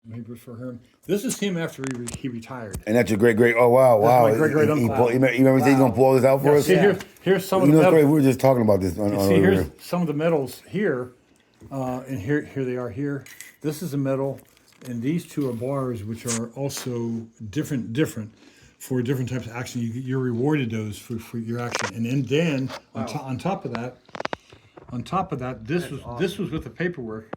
Maybe for him. This is him after he retired. And that's your great. Oh wow, wow. my great-great-uncle. You remember he's gonna pull all this out for us? See, here's some of You the know, it's medals. great. We were just talking about this on See, here's here. some of the medals here, and here they are here. This is a medal, and these two are bars, which are also different for different types of action. You're rewarded those for your action, and then on top of that, this was with the paperwork.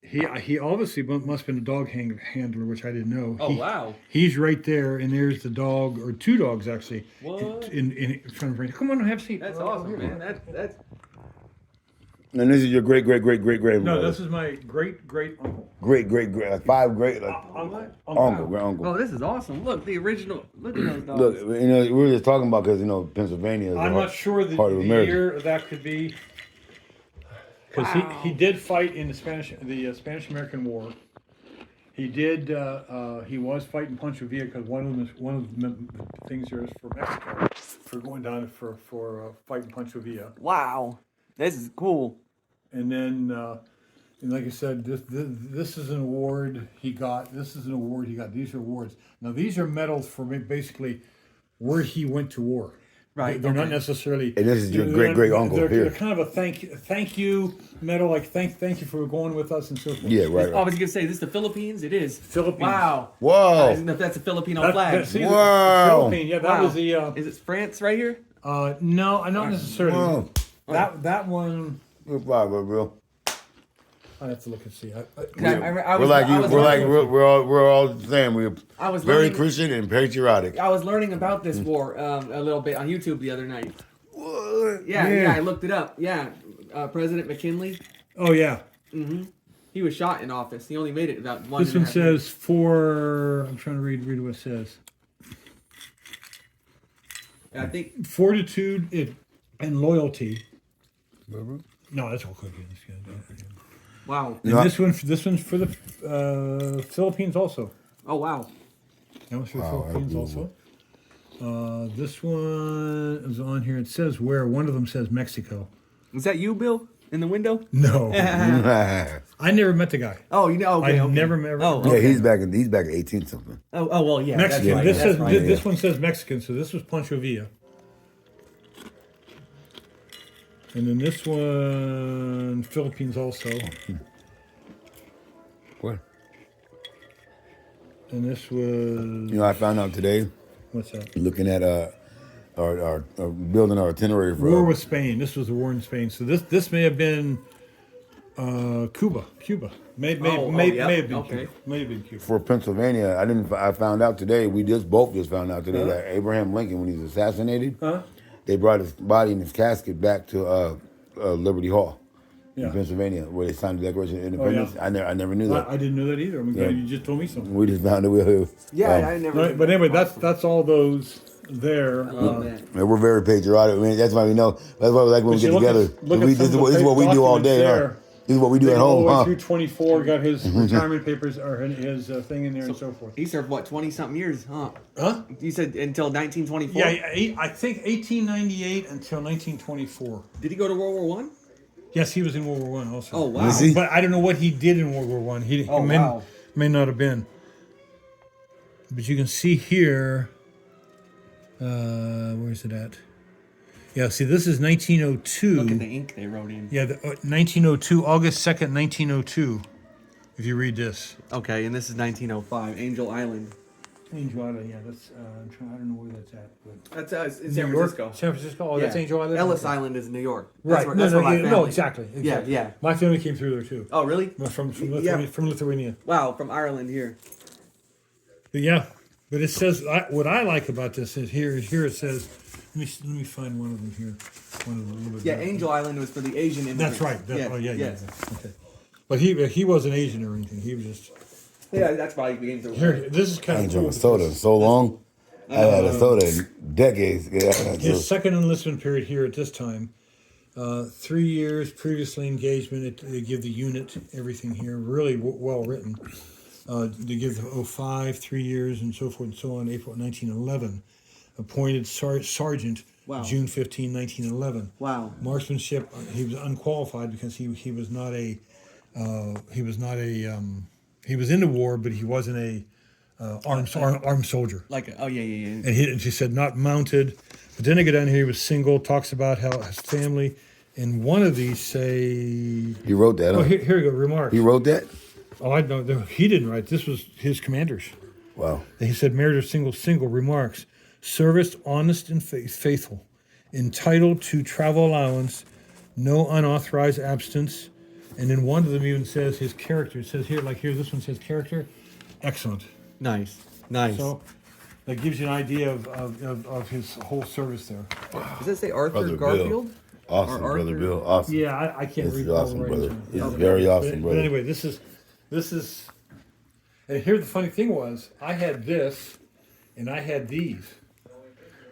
He obviously must have been a dog handler, which I didn't know. Oh, wow. He's right there, and there's the dog, or two dogs actually, What? in front of Randy. Come on, have a seat. That's awesome, man. That's And this is your great. No, this is my great uncle. great, like five great, like uncle, great uncle. Oh, this is awesome. Look, the original. Look at those dogs. Look, you know, we were just talking about because Pennsylvania is I'm not sure the part of America. year that could be, because he did fight in the Spanish American War. He did. He was fighting Pancho Villa because one of the things there is for Mexico for going down for fighting Pancho Villa. Wow, this is cool. And then, and like I said, this is an award he got. This is an award he got. These are awards. Now these are medals for basically where he went to war. Right. They're not necessarily. And this is your great uncle they're, here. They're kind of a thank you medal, like thank you for going with us and so forth. Yeah, right. I was gonna say, is this the Philippines? It is. Philippines. Wow. Whoa. Isn't that's a Filipino flag? See, Wow. Philippine, yeah, that Wow. was the. Is it France right here? No, not necessarily. Wow. That one. Good flag, bro. I have to look and see. I We're was, like you. I was We're like learning- we're all the same. We're I was very learning- Christian and patriotic. I was learning about this war a little bit on YouTube the other night. What? Yeah, I looked it up. Yeah, President McKinley, Oh yeah. he was shot in office. He only made it about one. This one says for. I'm trying to read what it says. I think. Fortitude and loyalty. No, that's all cookies. Wow. And this one's for the Philippines also. Oh wow. That one's for the Wow, Philippines that's also. This one is on here. It says where. One of them says Mexico. Is that you, Bill, in the window? No, Yeah, I never met the guy. Oh, you know. Okay, I okay. never met. Oh, okay. he's back in 18 something. Oh, well, yeah. Mexican. That's right. This That's says right. this one says Mexican. So this was Pancho Villa. And then this one, Philippines also. What? And this was, I found out today, what's that? looking at our building our itinerary for War with Spain. This was the war in Spain. So this may have been Cuba. May have been okay. Cuba. May have been Cuba. for Pennsylvania. I found out today. We both found out today that Abraham Lincoln, when he was assassinated, they brought his body and his casket back to Liberty Hall in Pennsylvania, where they signed the Declaration of Independence. yeah. I never knew that. I didn't know that either. I'm glad you just told me something. We just found it. Yeah, I never. Right, but anyway, that's all those there. Love that. And we're very patriotic. I mean, that's why we know. That's why we like when we But get you look together. at- look at this some of is the what we do all day. documents Huh? This is what we do at all home, the way huh? through 24, got his retirement papers or his thing in there and so forth. He served what 20-something years, huh? Huh? You said until 1924. Yeah, I think 1898 until 1924. Did he go to World War One? Yes, he was in World War One also. Oh wow. Was he? But I don't know what he did in World War One. He Oh, may, wow. may not have been. But you can see here. Where's it at? Yeah, see, this is 1902. Look at the ink they wrote in. Yeah, 1902, August 2nd, 1902. If you read this. Okay, and this is 1905, Angel Island. Angel Island, yeah, that's, I don't know where that's at. But That's in New San York? Francisco. San Francisco? Oh, that's Yeah. Angel Island? Ellis Okay. Island is in New York. Right, That's where, that's where my family. no, exactly. Yeah. My family came through there too. Oh, really? From Yeah. Lithuania. Wow, from Ireland here. But yeah, but it says, what I like about this is here it says, let me find one of them here. One of them a little bit Yeah, better. Angel Island was for the Asian immigrants. That's right. Yeah. Yes. Okay. But he wasn't Asian or anything. He was just, Yeah, that's why he became the. here, this is kind I ain't of drank cool. a soda in so long. I had a soda in decades. Yeah, His second enlistment period here at this time, 3 years previously engagement. They give the unit everything here, really well written. They give the 05, 3 years, and so forth and so on. April 1911, appointed sergeant. Wow. June 15, 1911. Wow. Marksmanship. He was unqualified because he was not a he was in the war, but he wasn't a armed soldier. Oh yeah. And she said not mounted. But then they go down here. He was single. Talks about how his family. And one of these say. He wrote that. Oh, Huh? here you go. Remarks. He wrote that. Oh, I know. He didn't write. This was his commanders. Wow. He said, married or single. Remarks: service, honest and faithful, entitled to travel allowance, no unauthorized absence. And then one of them even says his character. It says here, like here, this one says character, excellent. Nice. So that gives you an idea of his whole service there. Does it say Arthur Brother Garfield? Bill. Awesome, Or brother Arthur? Bill. Awesome. Yeah, I can't This read is all awesome, the brother. writings. This is very awesome, But brother. anyway, this is, and here the funny thing was, I had this, and I had these.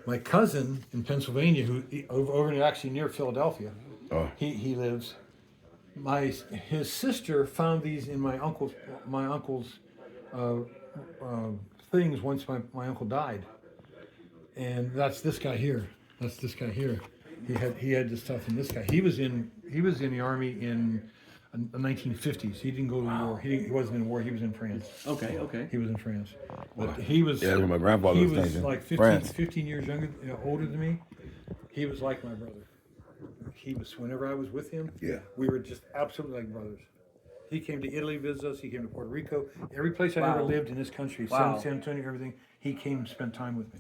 My cousin in Pennsylvania, who over actually near Philadelphia, Oh. he lives. His sister found these in my uncle's things once my uncle died, and that's this guy here. That's this guy here. He had this stuff in this guy. He was in the army in the 1950s. He didn't go to the war. He wasn't in war. He was in France. Okay. He was in France, but he was. Yeah, that's where my grandfather He was was stationed. like 15, France. 15 years younger, older than me. He was like my brother. He was whenever I was with him. Yeah. We were just absolutely like brothers. He came to Italy, visit us. He came to Puerto Rico. Every place I Wow. ever lived in this country, Wow. San Antonio, everything. He came and spent time with me.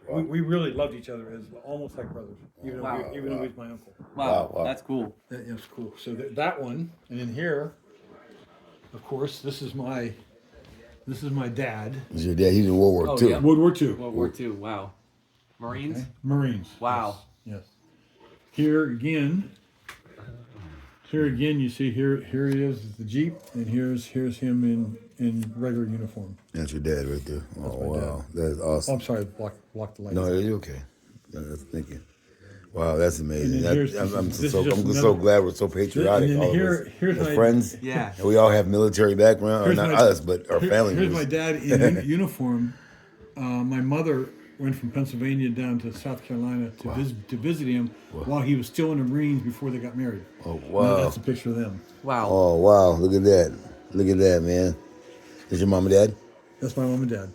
We really loved each other as almost like brothers, even though Wow. he was my uncle. Wow, Wow. that's cool. That was cool. So that one, and in here, of course, this is my dad. He's your dad. He's in World War Oh, II. yeah. World War II. World War II. Wow. Marines. Okay. Marines. Wow. Yes. Here again, you see here he is the Jeep, and here's him in regular uniform. That's your dad right there. Oh, my wow. That is Oh, awesome. I'm sorry, block the light. No, you're okay. Thank you. Wow, that's amazing. And then here's- I'm this is so just so another- glad we're so patriotic. And then all of here- us. here's As my- friends. Yeah. And we all have military background. Or Here's not my- us, but our family. Here's members. my dad in uniform. My mother went from Pennsylvania down to South Carolina to visit him while he was still in the Marines before they got married. Oh, And wow. that's a picture of them. Wow. Oh, wow. Look at that. Look at that, man. Is your mom and dad? That's my mom and dad.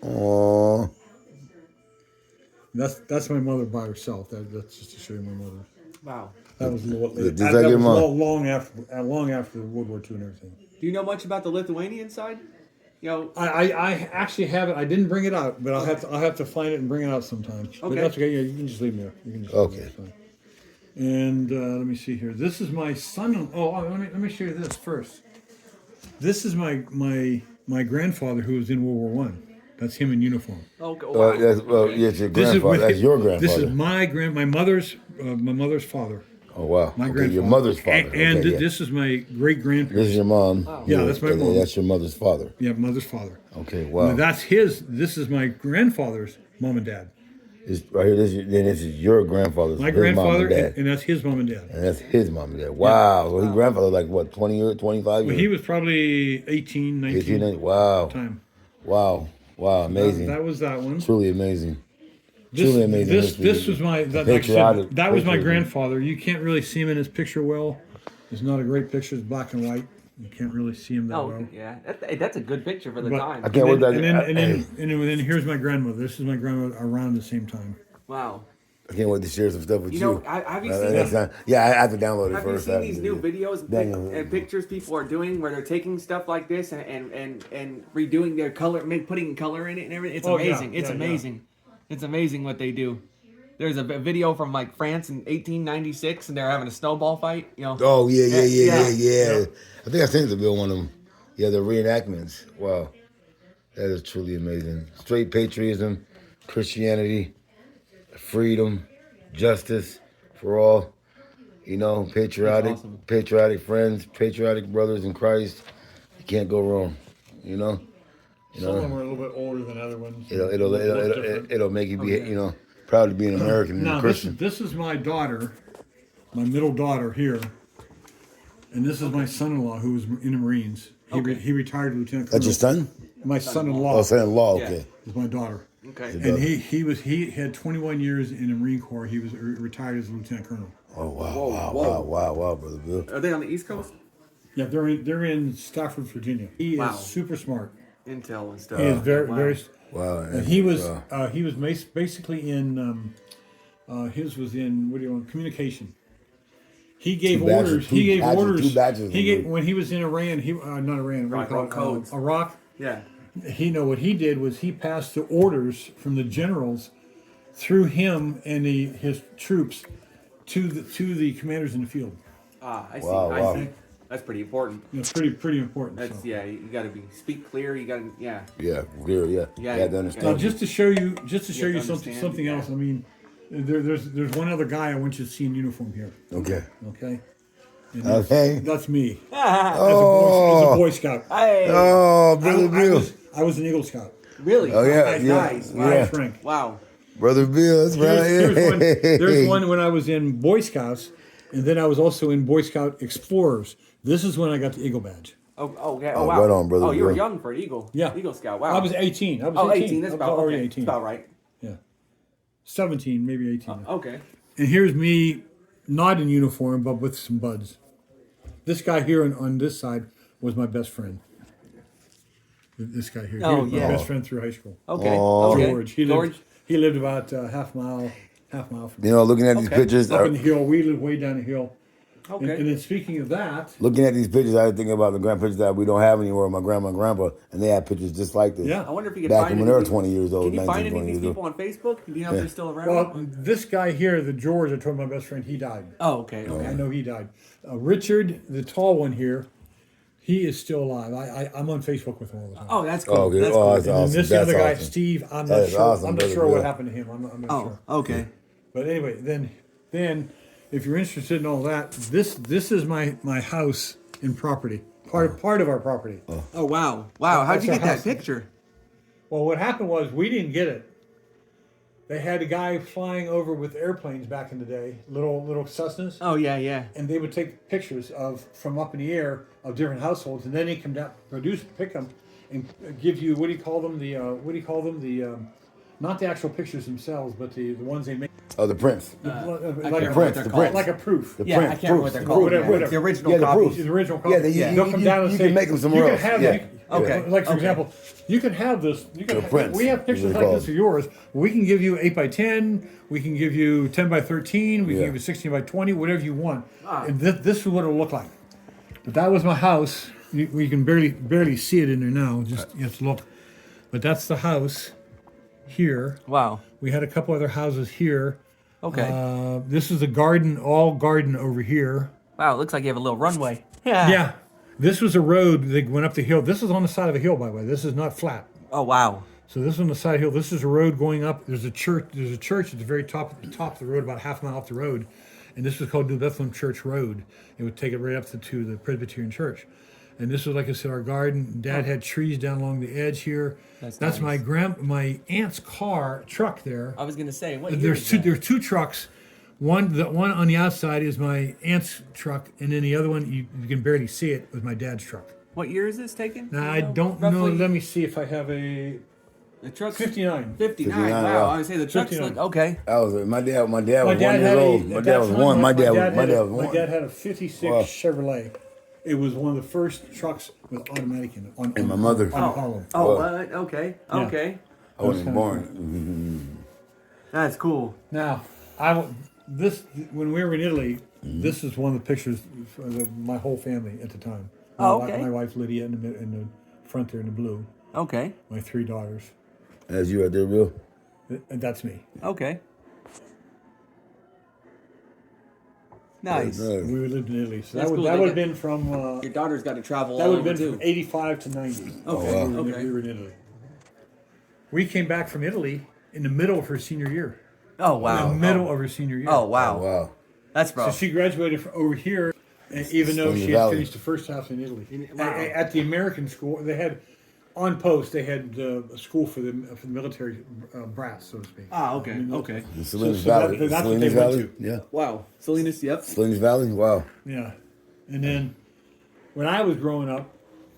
Oh, That's my mother by herself. That's just to show you my mother. Wow. That was a little Just that like your was mom. long after World War II and everything. Do you know much about the Lithuanian side? You know, I actually have it. I didn't bring it out, but I'll have to find it and bring it out sometime. But Okay. that's okay. Yeah, you can just leave it there. You can just Okay. leave it there, it's fine. And let me see here. This is my son. Let me show you this first. This is my grandfather who was in World War One. That's him in uniform. okay. Wow. yes, your This is grandfather. with- That's your grandfather. This is my mother's father. Oh, wow. My Okay, grandfather. your mother's father. And Okay, yeah. this is my great This grandparents. is your mom. Yeah, that's my and mom. That's your mother's father. Yeah, mother's father. Okay, Now, wow. that's his. This is my grandfather's mom and dad. This, right here, this is your grandfather's My his grandfather, mom and dad. and that's his mom and dad. And that's his mom and dad. Wow. So his grandfather like what, 20 years, 25 Well, years? he was probably 18, 19 18, 19. Wow. time. Wow. Wow. Amazing. That was that one. Truly amazing. Truly amazing history. This was my that, like I Patriotic- said, that was my patriotism. grandfather. You can't really see him in his picture well. It's not a great picture. It's black and white. You can't really see him that Oh, well. yeah. That's a good picture for the But- time. I can't wait And then, to, and then here's my grandmother. This is my grandmother around the same time. Wow. I can't wait to share some stuff with You you. know, have you seen That's not, yeah, I have to download it Have you first. seen these new videos and, Daniel. and pictures people are doing where they're taking stuff like this and redoing their color, putting color in it and everything? It's Oh, yeah, amazing. It's yeah, yeah. amazing. It's amazing what they do. There's a video from like France in 1896 and they're having a snowball fight. You know. Oh, yeah. Yeah. I think I seen the bill one of them. Yeah, the reenactments. Wow. That is truly amazing. Straight patriotism, Christianity, freedom, justice for all. You know, patriotic, That's awesome. patriotic friends, patriotic brothers in Christ. You can't go wrong. You know, Some of them are a little bit older than other ones. it'll make you be, you know, proud to be an American and a Now Christian. this is my daughter, my middle daughter here, and this is my son-in-law who was in the Marines. He retired lieutenant colonel. That's your son? My son-in-law Oh, son-in-law. Yeah. Okay. is my daughter. Okay. And he had 21 years in the Marine Corps. He was retired as a lieutenant colonel. Oh wow, Whoa, wow, whoa. wow, wow, wow, brother Bill. Are they on the East Coast? Yeah, they're in Stafford, Virginia. He Wow. is super smart. Intel and stuff. He is very Wow. very. Wow. And he was basically in his was in what do you want communication. He gave Two batches- orders. two He gave batches- orders. two batches He of gave them. when he was in Iran. He not Iran. What do you call it? Codes. Iraq. Yeah. What he did was he passed the orders from the generals through him and his troops to the commanders in the field. Ah, I see. Wow, I wow. see. That's pretty important. You know, pretty important. That's so. yeah. You got to speak clear. You got to yeah. Yeah, clear. Yeah. Yeah, You had to yeah. understand. Now, just to show you have to something understand, yeah. else. I mean, there's one other guy I want you to see in uniform here. Okay. Okay. And Okay. That's me. Oh. As a Boy Scout. Hey. Oh, I, brother I Bill. was an Eagle Scout. Really? Oh yeah, Nice, yeah, nice. yeah. Nice rank. Wow. Brother Bill, that's right. There's one when I was in Boy Scouts, and then I was also in Boy Scout Explorers. This is when I got the Eagle badge. Oh, okay. Oh, Oh, wow. right on, brother Oh, you were Bill. young for an Eagle. Yeah. Eagle Scout. Wow. I was 18. I was Oh, 18. 18. That's I was about already okay. 18. About right. Yeah. 17, maybe 18. Okay. And here's me, not in uniform, but with some buds. This guy here on this side was my best friend. This guy here. Oh, he was yeah. my best friend through high school. Okay. Oh. Okay. George. He lived about half mile from me. You know, looking at these Okay. pictures, Up in the hill. We live way down the hill. Okay. And then speaking of that, looking at these pictures, I was thinking about the grand pictures that we don't have anymore. My grandma and grandpa, and they had pictures just like this. Yeah. I wonder if you could Back find when they were any- 20 years old, Can you 19, find any of 20 these years old. people on Facebook? Do you know if they're still around? well, this guy here, the George, I told my best friend, he died. Oh, okay. Okay. I know he died. Richard, the tall one here, he is still alive. I'm on Facebook with him all the time. Oh, that's cool. Oh, okay. That's Oh, cool. that's and then awesome. this That's other guy, awesome. Steve, I'm That not is sure. awesome, I'm not brother sure what Bill. happened to him. I'm not Oh, sure. okay. But anyway, then if you're interested in all that, this is my house in property. Part of our property. Oh, wow. Wow. How'd That's you our get that house. picture? Well, what happened was we didn't get it. They had a guy flying over with airplanes back in the day, little Cessnas, Oh, yeah, yeah. and they would take pictures from up in the air of different households, and then he come down, pick them, and give you what do you call them? Not the actual pictures themselves, but the ones they make. Oh, the prints. I can't like, remember prints, what they're the called. prints. like a proof. The Yeah, I print, can't remember what proofs. they're called. Whatever, Yeah, whatever. The original Yeah, the copy. proofs. The original copy. Yeah, They'll come down and you say, can make them somewhere you else. can have, Yeah. you- Okay. Like for Okay. example, you can have this. You can The prints, we have pictures is what like they're this of yours. We can give you 8 by 10. We can give you 10 by 13. We Yeah. can give you 16 by 20. Whatever you want. Ah. And this is what it'll look like. But that was my house. We can barely see it in there now. Just you have to look. But that's the house here. Wow. We had a couple other houses here. Okay. This is the garden, all garden over here. Wow. It looks like you have a little runway. Yeah. This was a road that went up the hill. This is on the side of a hill, by the way. This is not flat. Oh, wow. So this is on the side of the hill. This is a road going up. There's a church. There's a church at the very top of the road, about half a mile off the road, and this was called New Bethlehem Church Road. It would take it right up to the Presbyterian Church, and this was, like I said, our garden. Dad had trees down along the edge here. That's nice. my aunt's truck there. I was going to say, what year There's is two. that? There's two trucks. The one on the outside is my aunt's truck, and then the other one you can barely see it was my dad's truck. What year is this taken? Now Do you I know, don't know. roughly? Let me see if I have a The truck's 59. 59. 59, Wow. wow. I would say the truck's 59. like, okay. That was it. My dad was My 1 dad year had old. My dad was one. My dad was My one. dad had a 56 Wow. Chevrolet. It was one of the first trucks with automatic in it. And my mother. On Harlem. Oh, Well, what? Okay. Yeah. Okay. I wasn't kinda born. That's cool. Now, when we were in Italy, this is one of the pictures for my whole family at the time. Oh, okay. My wife Lydia in the front there in the blue. Okay. My 3 daughters. That's you right there, Bill. And that's me. Okay. Nice. Nice. We lived in Italy, so That's that cool. would They would have get- been from. Your daughter's got to travel That all would have over been too. from 85 to 90. Okay. wow. Okay. We were in Italy. We came back from Italy in the middle of her senior year. Oh, In wow. the middle of her senior year. Oh, wow. Oh, wow. That's So rough. she graduated from over here, and even though Splendid she had Valley. finished the first half in Italy. Wow. At the American school, they had, on post, they had a school for the military brass, so to speak. Ah, okay. Okay. The Salinas so that- Valley. that's what Salinas they went Valley. to. Yeah. Wow. Salinas, yep. Salinas Valley. Wow. Yeah. And then when I was growing up,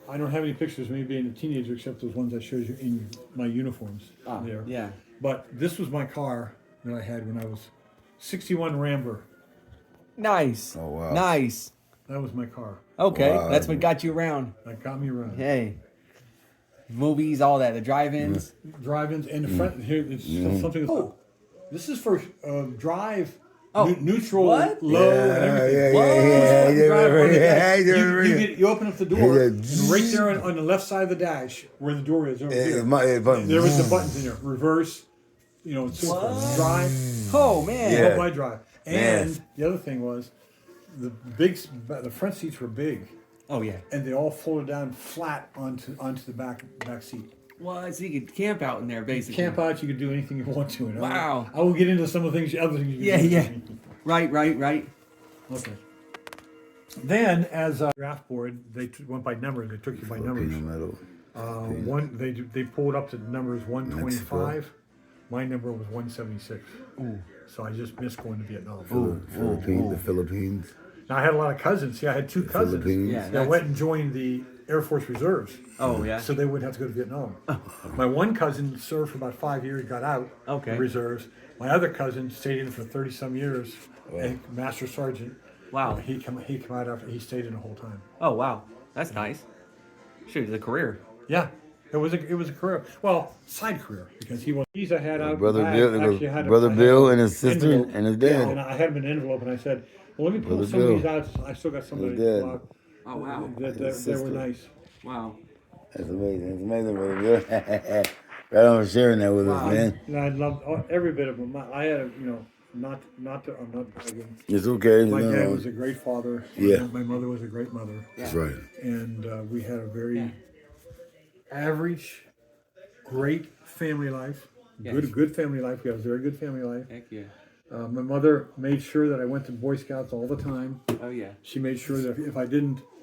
I don't have any pictures of me being a teenager except those ones I showed you in my uniforms there. Yeah. But this was my car that I had when I was 61 Rambler. Nice. Oh, wow. Nice. That was my car. Okay, Wow. that's what got you around. That got me around. Hey, movies, all that, the drive-ins. Drive-ins and the front here. It's something. Oh, this is for drive. Oh, Neutral, what? low, and everything. You open up the door, and right there on the left side of the dash, where the door is, over here, there was the buttons in there. Reverse, and so forth. Drive, Oh man. Yeah. my drive. And the other thing was, the front seats were big, Oh yeah. and they all folded down flat onto the back seat. Well, so you could camp out in there, basically. Camp out, you could do anything you want to. Wow. I will get into some of the other things you can Yeah, do. yeah. Right. Okay. Then, as a draft board, they went by numbers. They took you by numbers. They pulled up to numbers 125. My number was 176. Ooh. So I just missed going to Vietnam. The Philippines. Now I had a lot of cousins. See, I had two cousins Philippines. Yeah. that went and joined the Air Force Reserves. Oh yeah. So they wouldn't have to go to Vietnam. My one cousin served for about 5 years, got out. Okay. The reserves. My other cousin stayed in for 30 some years, and Master Sergeant. Wow. He come out after he stayed in the whole time. Oh wow. That's nice. Shoot, it's a career. Yeah, it was a career. Well, side career because he's a had out. Brother I Bill, actually had Brother I Bill had and his sister envelope. and his Yeah, and dad. I had him in an envelope, and I said, "Well, let me pull Brother some of these Bill. out. I still got some His that dad. Oh wow. they sister. were nice." Wow. That's amazing. It's amazing, Brother Bill. Right on for sharing that with us, man. And I loved every bit of them. I had, I'm not bragging. It's okay. My no, dad was a great father. Yeah. My mother was a great mother, That's right. and we had a very average, great family life. Yes. Good family life. We had a very good family life. Heck yeah. My mother made sure that I went to Boy Scouts all the time. Oh yeah. She made sure that if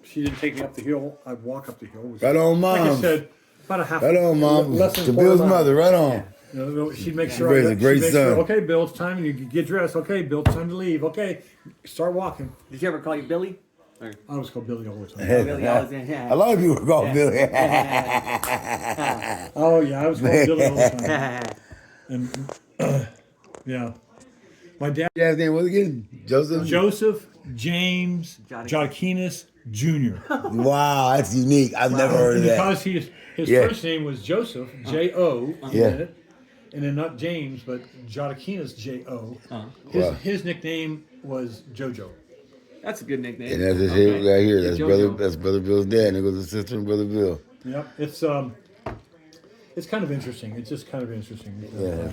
she didn't take me up the hill, I'd walk up the hill. It was, Right on, like I Mom. said, about a half. Right on, Mom. less than To a quarter Bill's mile. mother. Right on. She'd make sure. raised a great she'd make sure, son. okay, Bill, it's time. You get dressed. Okay, Bill, it's time to leave. Okay, start walking. Did you ever call you Billy? Or I was called Billy all the time. Billy always in? A lot of people call Billy. Oh yeah, I was called Billy all the time. And yeah, my dad, Dad's name was again? Joseph? Joseph James Joaquinus Jr. Wow, that's unique. I've never heard of that. Because his Yeah. first name was Joseph, J-O, Yeah. and then not James, but Joaquinus, J-O. Wow. His nickname was JoJo. That's a good nickname. And that's his hit right here. That's JoJo. Brother Bill's dad. And it goes his sister and Brother Bill. Yep, it's kind of interesting. It's just kind of interesting. Yeah.